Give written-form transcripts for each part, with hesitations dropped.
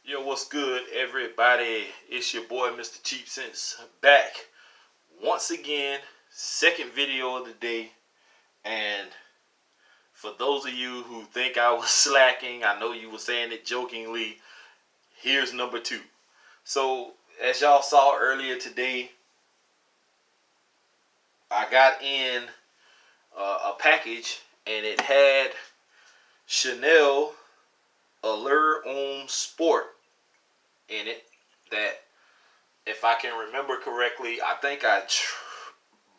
Yo, what's good, everybody? It's your boy, Mr. Cheap Sense, back once again. Second video of the day. And for those of you who think I was slacking, I know you were saying it jokingly. Here's number two. So, as y'all saw earlier today, I got in a package and it had Chanel Allure Homme Sport in it. That, if I can remember correctly, I think I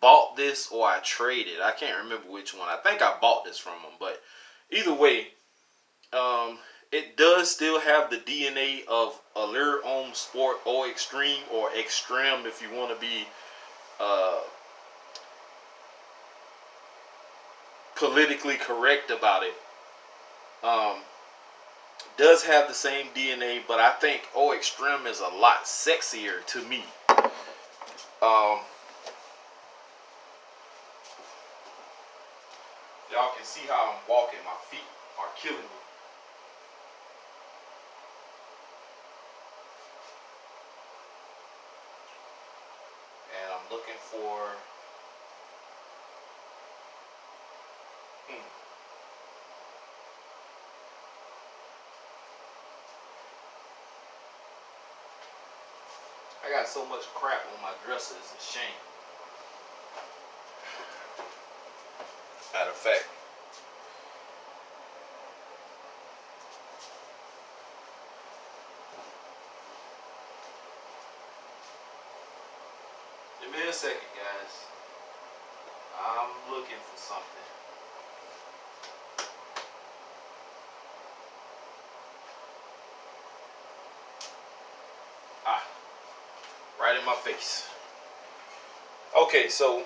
bought this or I traded. I can't remember which one. I think I bought this from them, but either way, it does still have the DNA of Allure Homme Sport or Extreme, or Extreme if you want to be politically correct about it. Does have the same DNA, but I think O Extreme is a lot sexier to me. Y'all can see how I'm walking. My feet are killing me. And I'm looking for I got so much crap on my dresser, it's a shame. Matter of fact, give me a second, guys. I'm looking for something. Right in my face. Okay, so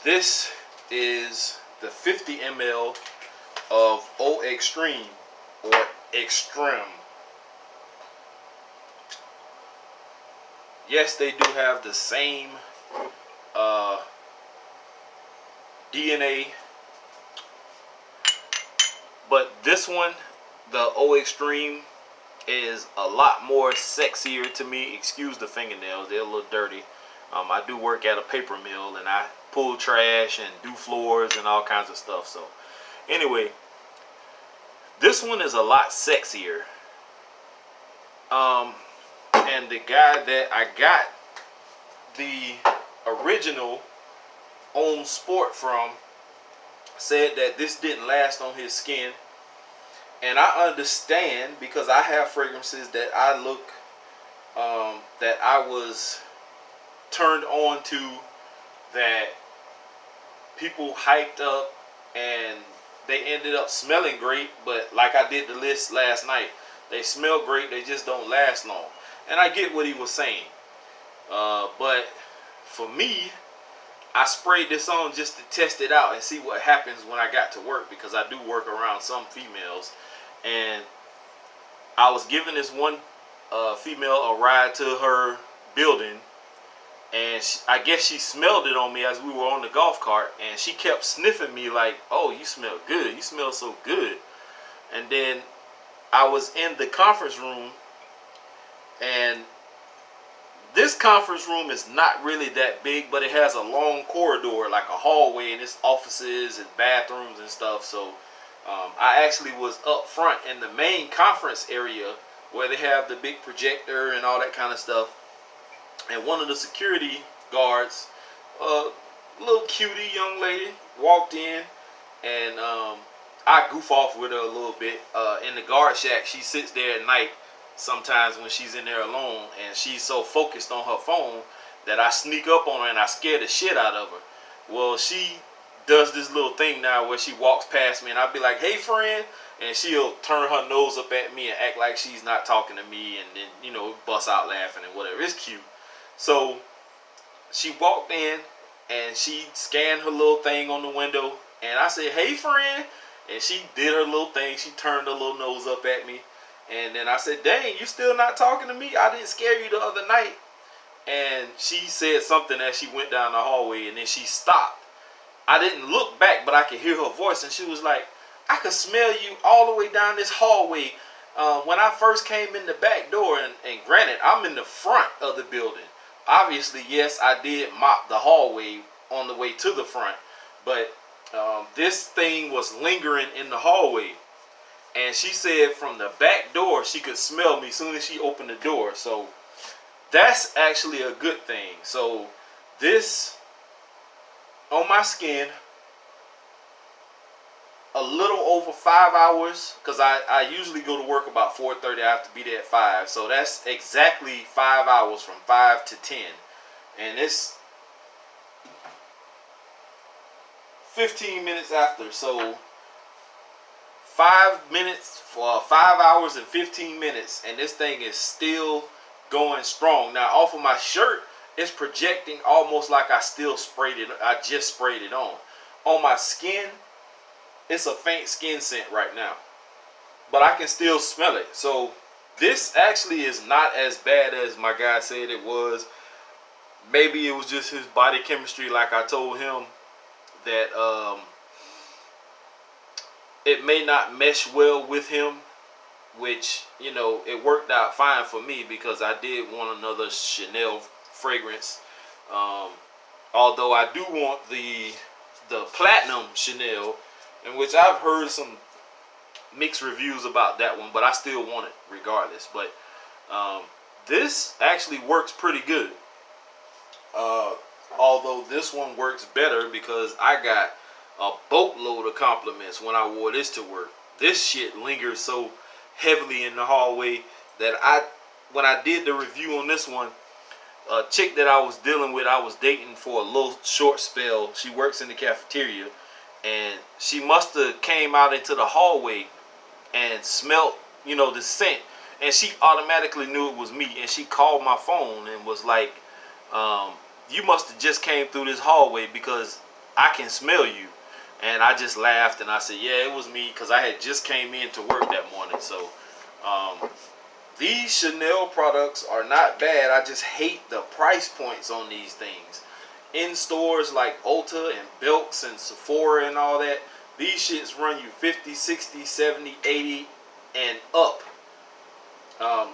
this is the 50 ml of O Extreme or Extreme. Yes, they do have the same DNA, but this one, the O Extreme, is a lot more sexier to me. Excuse the fingernails, they're a little dirty. I do work at a paper mill and I pull trash and do floors and all kinds of stuff. So anyway, this one is a lot sexier. And the guy that I got the original Homme Sport from said that this didn't last on his skin. And I understand, because I have fragrances that I look, that I was turned on to, that people hyped up and they ended up smelling great. But like I did the list last night, they smell great, they just don't last long. And I get what he was saying. But for me, I sprayed this on just to test it out and see what happens when I got to work, because I do work around some females. And I was giving this one female a ride to her building, and I guess she smelled it on me as we were on the golf cart, and she kept sniffing me like, "Oh, you smell good, you smell so good." And then I was in the conference room, and this conference room is not really that big, but it has a long corridor, like a hallway, and it's offices and bathrooms and stuff. So I actually was up front in the main conference area where they have the big projector and all that kind of stuff. And one of the security guards, a little cutie young lady, walked in, and I goof off with her a little bit. In the guard shack, she sits there at night sometimes when she's in there alone, and she's so focused on her phone that I sneak up on her and I scare the shit out of her. Well, she does this little thing now where she walks past me and I'll be like, "Hey friend," and she'll turn her nose up at me and act like she's not talking to me, and then, you know, bust out laughing and whatever. It's cute. So she walked in and she scanned her little thing on the window, and I said, "Hey friend," and she did her little thing. She turned her little nose up at me, and then I said, "Dang, you still not talking to me? I didn't scare you the other night." And she said something as she went down the hallway, and then she stopped. I didn't look back, but I could hear her voice, and she was like, "I could smell you all the way down this hallway. When I first came in the back door, and granted, I'm in the front of the building. Obviously, yes, I did mop the hallway on the way to the front, but this thing was lingering in the hallway. And she said from the back door she could smell me as soon as she opened the door. So that's actually a good thing. So this on my skin, a little over 5 hours, because I usually go to work about 4:30. I have to be there at 5. So that's exactly 5 hours, from 5 to 10. And it's 15 minutes after. So 5 minutes for 5 hours and 15 minutes, and this thing is still going strong. Now off of my shirt, it's projecting almost like I still sprayed it. I just sprayed it on. On my skin, it's a faint skin scent right now, but I can still smell it. So this actually is not as bad as my guy said it was. Maybe it was just his body chemistry, like I told him, that it may not mesh well with him, which, you know, it worked out fine for me because I did want another Chanel fragrance. Although I do want the platinum Chanel, in which I've heard some mixed reviews about that one, but I still want it regardless. But this actually works pretty good. Although this one works better because I got a boatload of compliments when I wore this to work. This shit lingers so heavily in the hallway that when I did the review on this one, a chick that I was dealing with, I was dating for a little short spell. She works in the cafeteria, and she must have came out into the hallway and smelled, you know, the scent, and she automatically knew it was me, and she called my phone and was like, you must have just came through this hallway because I can smell you. And I just laughed and I said, yeah, it was me, because I had just came in to work that morning. So these Chanel products are not bad. I just hate the price points on these things. In stores like Ulta and Belks and Sephora and all that, these shits run you 50, 60, 70, 80 and up.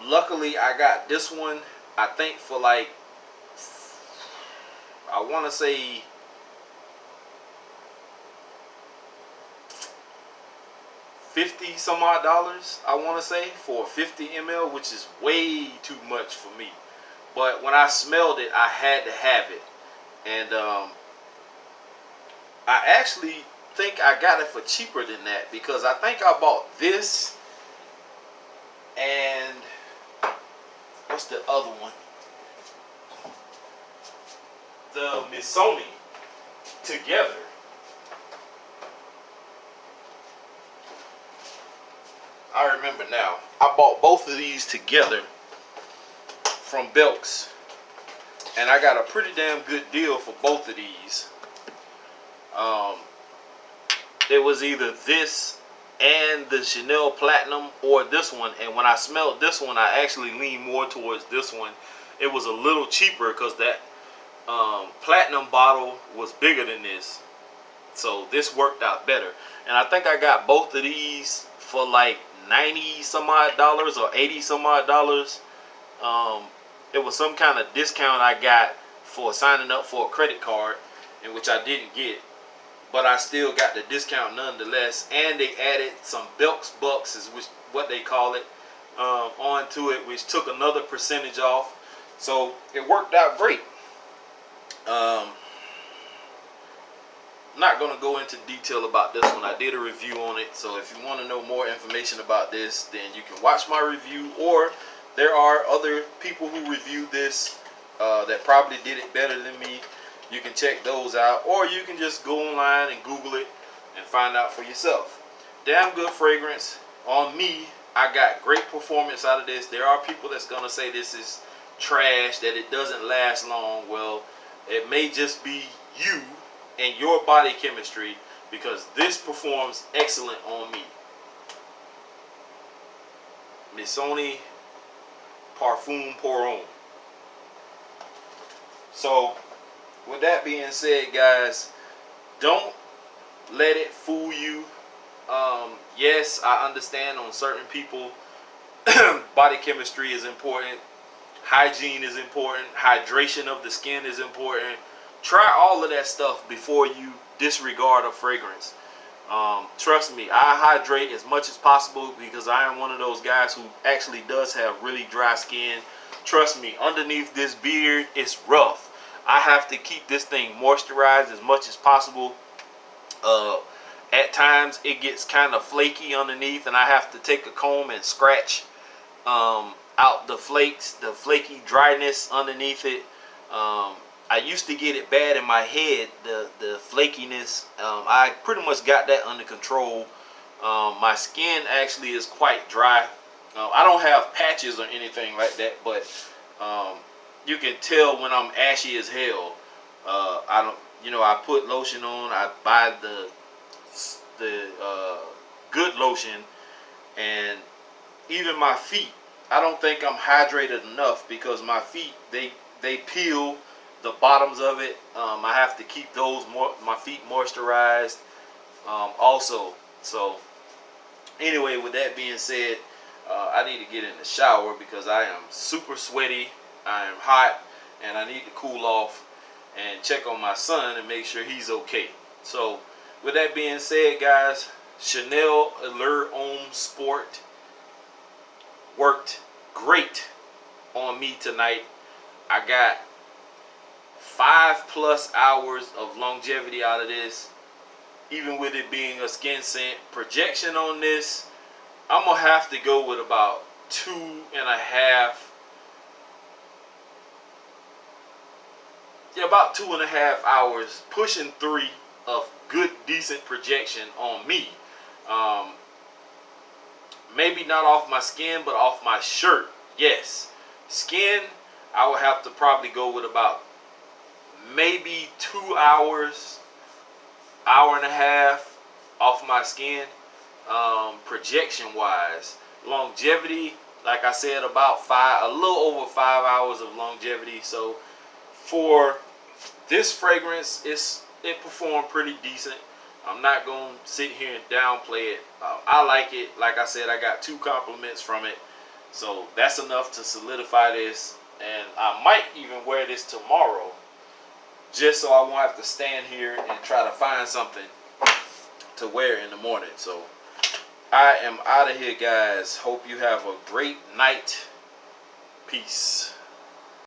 Luckily, I got this one, I think, for like, I want to say $50 some odd, I want to say, for 50 ml, which is way too much for me. But when I smelled it, I had to have it. And I actually think I got it for cheaper than that, because I think I bought this and what's the other one? The Missoni together. I remember now. I bought both of these together from Belks, and I got a pretty damn good deal for both of these. It was either this and the Chanel Platinum or this one, and when I smelled this one, I actually leaned more towards this one. It was a little cheaper because that Platinum bottle was bigger than this, so this worked out better. And I think I got both of these for like 90 some odd dollars or 80 some odd dollars. It was some kind of discount I got for signing up for a credit card, in which I didn't get, but I still got the discount nonetheless. And they added some Belks Bucks, is what they call it, onto it, which took another percentage off. So it worked out great. I'm not going to go into detail about this one. I did a review on it, so if you want to know more information about this, then you can watch my review, or there are other people who reviewed this that probably did it better than me. You can check those out, or you can just go online and Google it and find out for yourself. Damn good fragrance. On me, I got great performance out of this. There are people that's going to say this is trash, that it doesn't last long. Well, it may just be you and your body chemistry, because this performs excellent on me. Missoni Parfum Pour Homme. So with that being said, guys, don't let it fool you. Yes, I understand on certain people Body chemistry is important. Hygiene is important. Hydration of the skin is important. Try all of that stuff before you disregard a fragrance. Trust me, I hydrate as much as possible because I am one of those guys who actually does have really dry skin. Trust me, underneath this beard, it's rough. I have to keep this thing moisturized as much as possible. At times, it gets kind of flaky underneath, and I have to take a comb and scratch out the flakes, the flaky dryness underneath it. I used to get it bad in my head, the flakiness. I pretty much got that under control. My skin actually is quite dry. I don't have patches or anything like that, but you can tell when I'm ashy as hell. I don't, I put lotion on. I buy the good lotion, and even my feet, I don't think I'm hydrated enough because my feet they peel the bottoms of it. I have to keep my feet moisturized also. So anyway, with that being said, I need to get in the shower because I am super sweaty, I am hot, and I need to cool off and check on my son and make sure he's okay. So with that being said, guys, Chanel Allure Homme Sport worked great on me tonight. I got 5+ hours of longevity out of this, even with it being a skin scent. Projection on this, I'm gonna have to go with about 2.5 hours, pushing 3 of good, decent projection on me. Maybe not off my skin, but off my shirt. Yes, skin, I would have to probably go with about maybe 2 hours, hour and a half off my skin. Projection wise, longevity, like I said, about a little over 5 hours of longevity. So for this fragrance, it performed pretty decent. I'm not gonna sit here and downplay it. I like it. Like I said, I got 2 compliments from it, so that's enough to solidify this. And I might even wear this tomorrow, just so I won't have to stand here and try to find something to wear in the morning. So I am out of here, guys. Hope you have a great night. Peace.